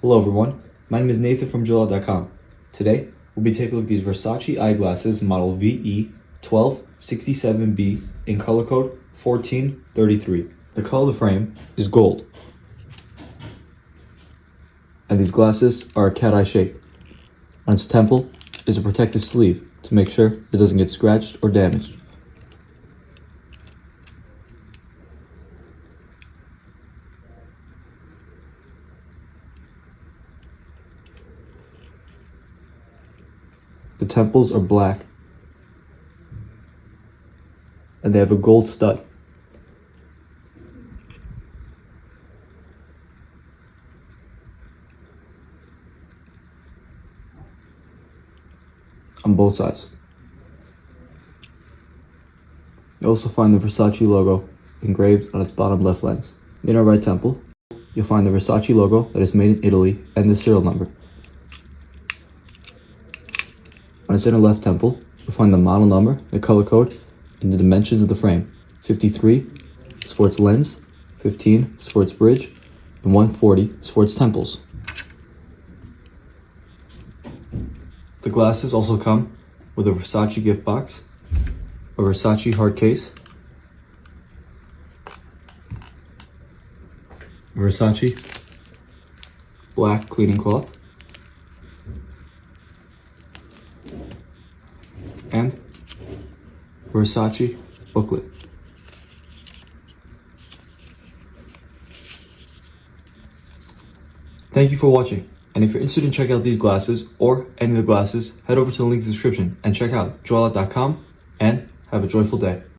Hello everyone, my name is Nathan from JoyLot.com. Today, we'll be taking a look at these Versace eyeglasses model VE1267B in color code 1433. The color of the frame is gold. And these glasses are a cat eye shape. On its temple is a protective sleeve to make sure it doesn't get scratched or damaged. The temples are black, and they have a gold stud. On both sides. You also find the Versace logo engraved on its bottom left lens. In our right temple, you'll find the Versace logo that is made in Italy and the serial number. On its inner left temple, you'll find the model number, the color code, and the dimensions of the frame. 53 is for its lens, 15 is for its bridge, and 140 is for its temples. The glasses also come with a Versace gift box, a Versace hard case, a Versace black cleaning cloth, and Versace booklet. Thank you for watching, and if you're interested in checking out these glasses or any of the glasses, head over to the link in the description and check out JoyLot.com and have a joyful day.